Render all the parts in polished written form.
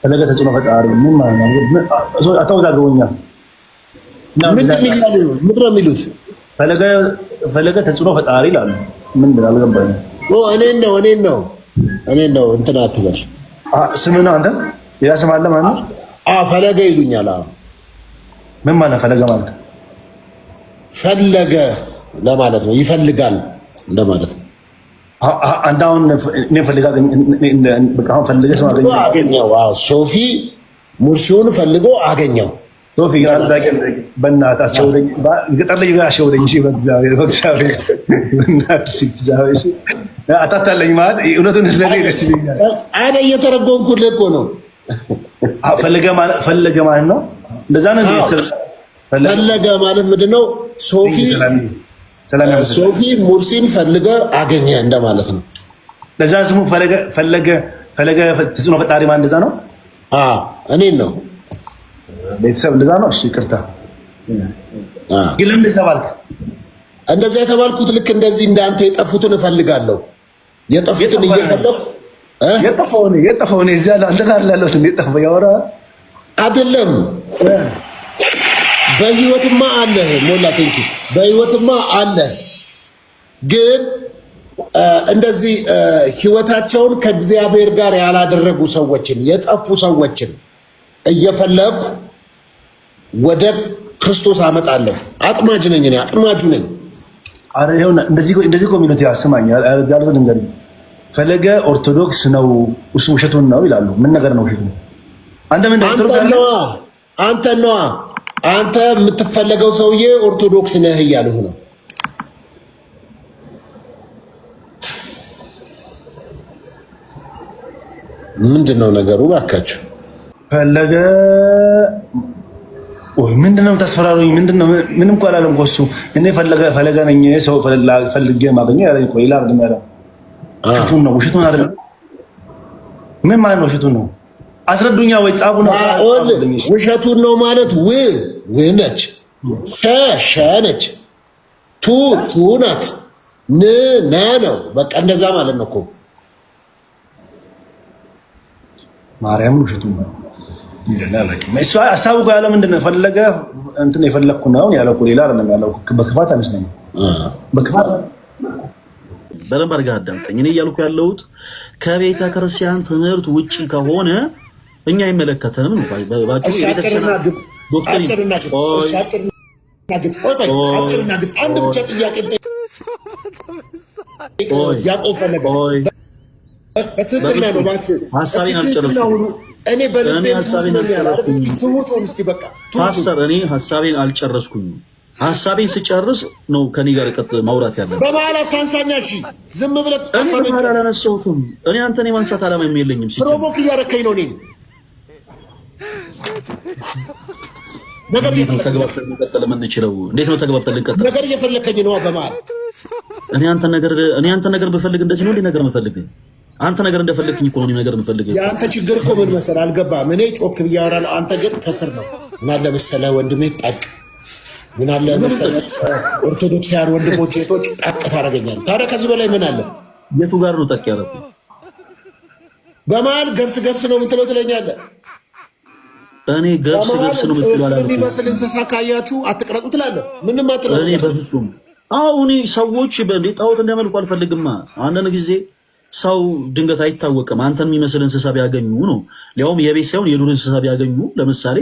ፈለገ ተጽዕኖ ፈጣሪ ምን ማለት ነው? አታወዛግበኛል። ምንድን ነው የሚሉት? ፈለገ ተጽዕኖ ፈጣሪ ይላሉ። ምንድን አልገባኝም። እኔን ነው እንትን አትበል። ስምህ ነው አንተ? ሌላ ስም አለ ማለት ነው? ፈለገ ይሉኛል። ምን ማለት ፈለገ ማለት? ፈለገ ለማለት ነው፣ ይፈልጋል እንደማለት ነው። አንተ አሁን እኔ ፈልገህ ሰው አገኘው። ሶፊ ሙርሲውን ፈልጎ አገኘው። ሶፊ በእናትህ አስቸውደኝ፣ ገጠር ላይ አስቸውደኝ። አታታለኝ ማለት እውነቱን ስለዚህ ደስ ይለኛል። አነ እየተረጎምኩልህ እኮ ነው። ፈለገ ማለት ነው። እንደዛ ነው። ፈለገ ማለት ምንድን ነው? ሶፊ ሙርሲን ፈልገ አገኘ እንደማለት ነው። ለዛ ስሙ ፈለገ ተጽዕኖ ፈጣሪ ማለት እንደዛ ነው። እኔን ነው ቤተሰብ እንደዛ ነው። እሺ ይቅርታ። ግን ለምን ተባልክ? እንደዛ የተባልኩት ልክ እንደዚህ እንዳንተ የጠፉትን እፈልጋለሁ። የጠፉትን እየፈለኩ የጠፋውን እዚያ አንተ ጋር ላለሁት የጠፋው ያወራ አይደለም። በህይወትማ አለ ሞላ ቴንኪ በህይወትማ አለ። ግን እንደዚህ ህይወታቸውን ከእግዚአብሔር ጋር ያላደረጉ ሰዎችን የጠፉ ሰዎችን እየፈለኩ ወደ ክርስቶስ አመጣለሁ። አጥማጅ ነኝ እኔ፣ አጥማጁ ነኝ። አረ ይሁን እንደዚህ ኮሚኒቲ አስማኝ ያለው ነገር ፈለገ ኦርቶዶክስ ነው እሱ ውሸቱን ነው ይላሉ። ምን ነገር ነው ውሸቱ? አንተ የምትፈለገው ሰውዬ ኦርቶዶክስ ነህ እያሉህ ነው። ምንድነው ነገሩ? እባካችሁ ፈለገ ምንድነው ታስፈራሩኝ? ምንድነው? ምንም እኮ አላለም እኮ እሱ። እኔ ፈለገ ነኝ ሰው ፈልጌ ማገኘው ያለኝ እኮ ይላል። ውሸቱን ነው ውሸቱን አይደለም። ምን ማለት ነው ውሸቱን ነው? አስረዱኛ ወይ ጻፉ ነው። ውሸቱን ነው ማለት ነች፣ ሸ ነች፣ ቱ ናት፣ ነ ነው። በቃ እንደዛ ማለት ነው እኮ ማርያም ውሸቱን ነው። እሱ ሀሳቡ ጋር ያለው ምንድን ነው? ፈለገ እንትን የፈለግኩ ነው ያለው እኮ ሌላ አይደለም ያለው። በክፋት አይመስለኝም። በክፋት በደንብ አድርገህ አዳምጠኝ። እኔ እያልኩ ያለሁት ከቤተ ክርስቲያን ትምህርት ውጪ ከሆነ እኛ አይመለከተንም ነው። አንድ ብቻ ጥያቄ ዲያቆን ፈለገ በትክክል ነው። ሀሳቤን አልጨረስኩም። እኔ ሀሳቤን አልጨረስኩኝም። ሀሳቤን ስጨርስ ነው ከኔ ጋር ማውራት ያለ። በማለት ታንሳኛ። እሺ ዝም ብለህ አላነሳሁትም። እኔ አንተን የማንሳት ዓላማ የለኝም። ፕሮቮክ እያደረከኝ ነው። እኔን እንዴት ነው ተግባብተን ልንቀጥል የምንችለው? እንዴት ነው ተግባብተን ልንቀጥል? ነገር እየፈለከኝ ነው። በማለት እኔ አንተ ነገር ብፈልግ እንደዚህ ነው እንዴ ነገር የምፈልግ? አንተ ነገር እንደፈለግኝ እኮ ነው ነገር የምፈልግ። የአንተ ችግር እኮ ምን መሰለህ? አልገባህም። እኔ ጮክ ብዬ አወራለሁ። አንተ ግን ከስር ነው። ምን አለ መሰለህ ወንድሜ ጠቅ ምን አለ መሰለህ ኦርቶዶክሳውያን ወንድሞች እህቶች ጠቅ ታደርገኛለህ። ታዲያ ከዚህ በላይ ምን አለ? የቱ ጋር ነው ጠቅ ያደረኩኝ? በመሀል ገብስ ነው የምትለው ትለኛለህ። እኔ ገብስ ነው የምትለው አላልኩም። የሚመስል እንስሳ ካያችሁ አትቅረጹ ትላለህ። ምንም አትለው። እኔ በፍጹም አሁን ሰዎች ጣዖት እንዲያመልኩ አልፈልግማ። አንዳንድ ጊዜ ሰው ድንገት አይታወቅም። አንተን የሚመስል እንስሳ ቢያገኙ ነው፣ ሊያውም የቤት ሳይሆን የዱር እንስሳ ቢያገኙ ለምሳሌ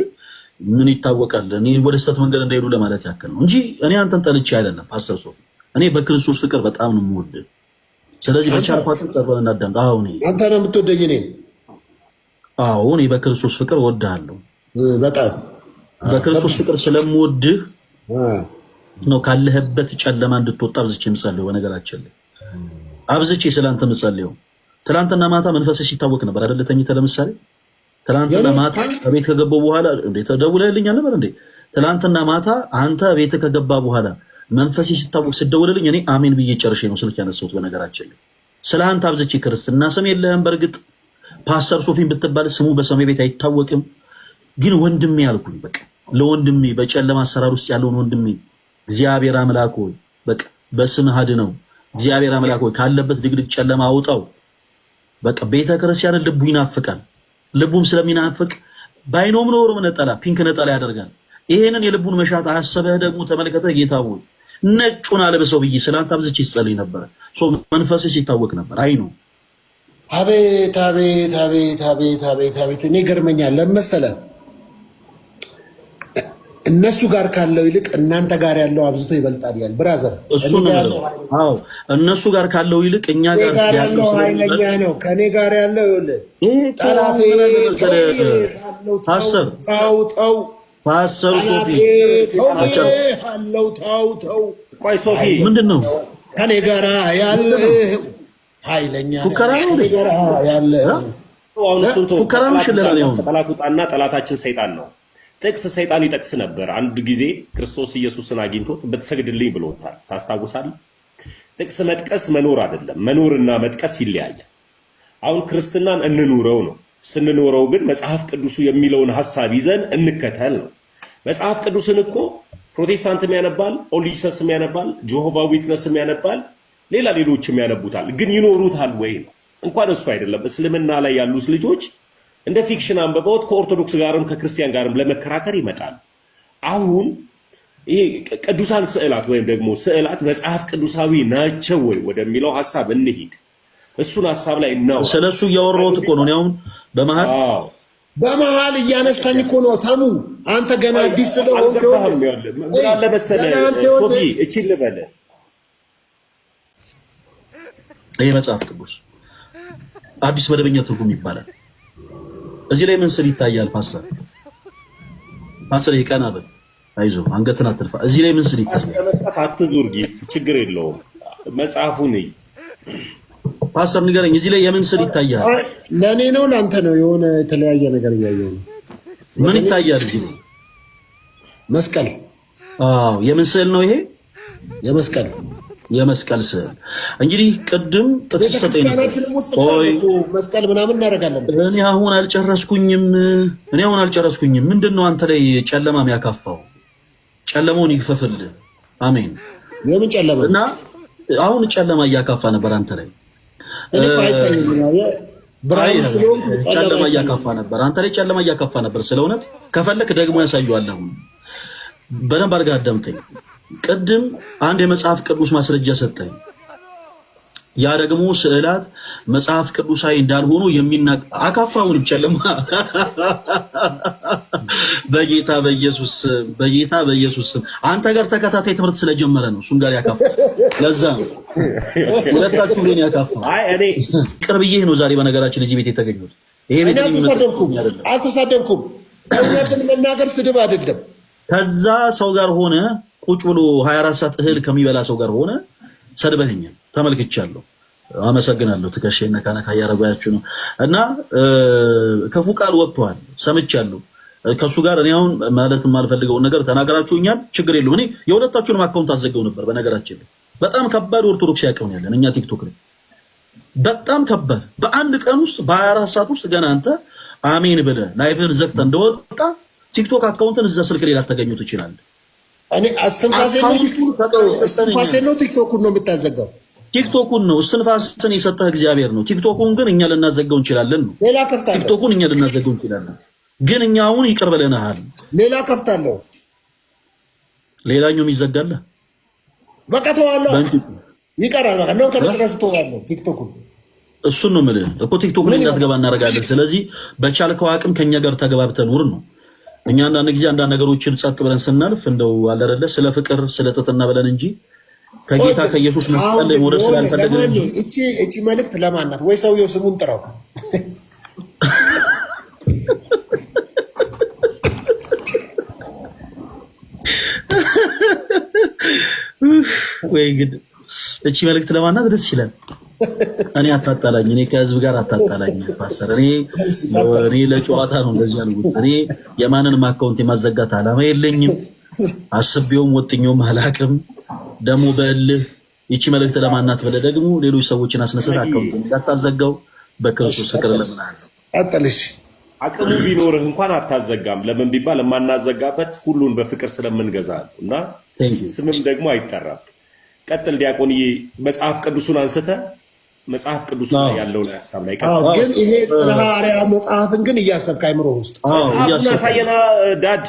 ምን ይታወቃል? እኔ ወደ ስህተት መንገድ እንዳይሄዱ ለማለት ያክል ነው እንጂ እኔ አንተን ጠልቼ አይደለም። ፓስተር ሶፊ እኔ በክርስቶስ ፍቅር በጣም ነው የምወድህ። ስለዚህ በቻልኳት ቀርበን እናዳምጥ። አንተ ነው የምትወደኝ እኔ? አዎ እኔ በክርስቶስ ፍቅር እወድሃለሁ። በጣም በክርስቶስ ፍቅር ስለምወድህ ነው ካለህበት ጨለማ እንድትወጣ አብዝቼ የምጸልየው። በነገራችን ላይ አብዝቼ ስለአንተ የምጸልየው ትናንትና ማታ መንፈስህ ሲታወቅ ነበር አይደል? ተኝተህ ለምሳሌ ትናንትና ማታ ከቤት ከገባሁ በኋላ ተደውለህልኛል ነበር እንዴ? ትናንትና ማታ አንተ ቤት ከገባ በኋላ መንፈሴ ሲታወቅ ስደውልልኝ እኔ አሜን ብዬ ጨርሼ ነው ስልክ ያነሳሁት። በነገራችን ላይ ስለ አንተ አብዝቼ ክርስትና ስም የለህም። በእርግጥ ፓስተር ሶፊን ብትባል ስሙ በሰማይ ቤት አይታወቅም። ግን ወንድሜ ያልኩኝ በቃ ለወንድሜ በጨለማ አሰራር ውስጥ ያለውን ወንድሜ እግዚአብሔር አምላክ ሆይ በቃ በስምህ አድነው። እግዚአብሔር አምላክ ሆይ ካለበት ድቅድቅ ጨለማ አውጣው። በቃ ቤተ ክርስቲያንን ልቡ ይናፍቃል። ልቡም ስለሚናፍቅ ባይኖም ኖሮ ነጠላ ፒንክ ነጠላ ያደርጋል። ይሄንን የልቡን መሻት አሰበህ ደግሞ ተመልከተህ ጌታ ሆይ ነጩን አልብሰው ብዬ ስላንተ አብዝቼ ይጸልይ ነበር። መንፈስህ ሲታወቅ ነበር። አይ ነው አቤት አቤት አቤት አቤት አቤት አቤት። እኔ ገርመኛል ለመሰለ እነሱ ጋር ካለው ይልቅ እናንተ ጋር ያለው አብዝቶ ይበልጣል ይላል ብራዘር። እሱ ነው። አዎ እነሱ ጋር ካለው ይልቅ እኛ ጋር ያለው ኃይለኛ ነው። ከኔ ጋር ያለው ጠላቴ ፓስተር ፓስተር ሶፊ አለው ተው ቆይ ሶፊ ምንድነው ከኔ ጋር ያለው ኃይለኛ ፉከራ ነው ያለው አሁን እሱን ፉከራ ነው ሽለላ ነው። ጠላቱ ጣና ጠላታችን ሰይጣን ነው። ጥቅስ ሰይጣን ይጠቅስ ነበር። አንድ ጊዜ ክርስቶስ ኢየሱስን አግኝቶት በተሰግድልኝ ብሎታል። ታስታውሳለህ? ጥቅስ መጥቀስ መኖር አይደለም፣ መኖርና መጥቀስ ይለያያል። አሁን ክርስትናን እንኑረው ነው። ስንኖረው ግን መጽሐፍ ቅዱሱ የሚለውን ሐሳብ ይዘን እንከተል ነው። መጽሐፍ ቅዱስን እኮ ፕሮቴስታንትም ያነባል፣ ኦሊሰስም ያነባል፣ ጆሆቫ ዊትነስም ያነባል፣ ሌሎችም ያነቡታል። ግን ይኖሩታል ወይ ነው። እንኳን እሱ አይደለም እስልምና ላይ ያሉት ልጆች እንደ ፊክሽን አንብበውት ከኦርቶዶክስ ጋርም ከክርስቲያን ጋርም ለመከራከር ይመጣል። አሁን ይሄ ቅዱሳን ስዕላት ወይም ደግሞ ስዕላት መጽሐፍ ቅዱሳዊ ናቸው ወይ ወደሚለው ሐሳብ እንሂድ። እሱን ሐሳብ ላይ ነው ስለሱ እያወራሁት እኮ ነው። አሁን በመሃል እያነሳኝ እኮ ነው። ተሙ አንተ ገና አዲስ ስለሆንክ ምን አለ መሰለህ ሶፊ እቺን ልበልህ ይሄ መጽሐፍ ቅዱስ አዲስ መደበኛ ትርጉም ይባላል። እዚህ ላይ ምን ስል ይታያል? ፓስተር ይቀናበል፣ አይዞህ አንገትን አትልፋ። እዚህ ላይ ምን ስል ይታያል? አትዙር ጊፍት ችግር የለውም መጽሐፉን ፓስተር ንገረኝ። እዚህ ላይ የምን ስል ይታያል? ለኔ ነው ለአንተ ነው? የሆነ የተለያየ ነገር እያየሁ ነው። ምን ይታያል እዚህ ላይ? መስቀል። አዎ የምን ስዕል ነው ይሄ? የመስቀል ስዕል። እንግዲህ ቅድም ጥቅስ ሰጠኝ ነው መስቀል ምናምን እናደርጋለን። እኔ አሁን አልጨረስኩኝም። ምንድነው አንተ ላይ ጨለማ የሚያካፋው? ጨለማውን ይክፈፍልህ። አሜን። የምን ጨለማ? እና አሁን ጨለማ እያካፋ ነበር አንተ ላይ ጨለማ እያካፋ ነበር አንተ ላይ ጨለማ እያካፋ ነበር። ስለእውነት ከፈለክ ደግሞ ያሳየዋለሁ። በደንብ አድርገህ አዳምጠኝ። ቅድም አንድ የመጽሐፍ ቅዱስ ማስረጃ ሰጠኝ። ያ ደግሞ ስዕላት መጽሐፍ ቅዱሳዊ እንዳልሆኑ አካፋውን ጨለማ በጌታ በኢየሱስ ስም አንተ ጋር ተከታታይ ትምህርት ስለጀመረ ነው እሱን ጋር ያካፋ። ለዛ ነው ሁለታችሁ ግን ያካፋ። አይ እኔ ቅርብዬ ነው ዛሬ በነገራችን እዚህ ቤት የተገኘሁት። ይሄ ቤት አልተሳደብኩም። እውነትን መናገር ስድብ አይደለም። ከዛ ሰው ጋር ሆነ ቁጭ ብሎ 24 ሰዓት እህል ከሚበላ ሰው ጋር ሆነ ሰድበኸኛል፣ ተመልክቻለሁ። አመሰግናለሁ። ትከሻዬን ነካ ነካ እያደረጋችሁ ነው እና ክፉ ቃል ወጥቷል፣ ሰምቻለሁ። ከሱ ጋር እኔ አሁን ማለት የማልፈልገውን ነገር ተናገራችሁኛል። ችግር የለውም። እኔ የሁለታችሁንም አካውንት አዘጋው ነበር። በነገራችን ላይ በጣም ከባድ ኦርቶዶክስ ያቀውን ያለን እኛ ቲክቶክ ላይ በጣም ከባድ። በአንድ ቀን ውስጥ በ24 ሰዓት ውስጥ ገና አንተ አሜን ብለህ ላይቭን ዘግተህ እንደወጣ ቲክቶክ አካውንትን እዛ ስልክ ላይ ላታገኙ ትችላለህ። እኔ እስትንፋሴ ነው ቲክቶኩን ነው የምታዘጋው? ቲክቶኩን ነው እስትንፋስን የሰጠህ እግዚአብሔር ነው። ቲክቶኩን ግን እኛ ልናዘጋው እንችላለን ነው። ሌላ ከፍታለሁ። ቲክቶኩን እኛ ልናዘጋው እንችላለን፣ ግን እኛ አሁን ይቅር ብለናል። ሌላ ከፍታለሁ። ሌላኛውም ይዘጋል። በቃ ተዋለሁ፣ ይቀራል። በቃ ነው ከመጨረሻ ተዋለሁ። ቲክቶኩን እሱን ነው የምልህ እኮ ቲክቶኩን እንዳትገባ እናደርጋለን። ስለዚህ በቻልከው አቅም ከኛ ጋር ተገባብተህ ኑር ነው። እኛ አንዳንድ ጊዜ አንዳንድ ነገሮችን ጸጥ ብለን ስናልፍ እንደው አለረለ ስለ ፍቅር ስለ ትህትና ብለን እንጂ ከጌታ ከኢየሱስ መስቀል ላይ መውረድ ስላልፈለግን እንጂ። እቺ መልእክት ለማን ናት? ወይ ሰውየው ስሙን ጥራው። ወይ ግድ እቺ መልእክት ለማን ናት? ደስ ይላል። እኔ አታጣላኝ፣ እኔ ከህዝብ ጋር አታጣላኝ ፓስተር። እኔ ለጨዋታ ነው እንደዚህ ያልኩት። እኔ የማንንም አካውንት የማዘጋት ዓላማ የለኝም። አስቤውም ወጥኜውም አላቅም። ደግሞ በእልህ ይቺ መልእክት ለማናት ብለህ ደግሞ ሌሎች ሰዎችን አስነስተህ አካውንት እንዳታዘጋው በክርስቶስ ፍቅር ለምናለሁ። አጥልሽ አቅሙ ቢኖርህ እንኳን አታዘጋም። ለምን ቢባል የማናዘጋበት ሁሉን በፍቅር ስለምንገዛ ነው እና ስምም ደግሞ አይጠራም። ቀጥል ዲያቆንዬ፣ መጽሐፍ ቅዱሱን አንስተህ መጽሐፍ ቅዱስ ላይ ያለው ላይ ሐሳብ ላይ ግን ይሄ ጽርሐ አርያም መጽሐፍን ግን እያሰብክ አይምሮ ውስጥ መጽሐፉን አሳየና ዳድ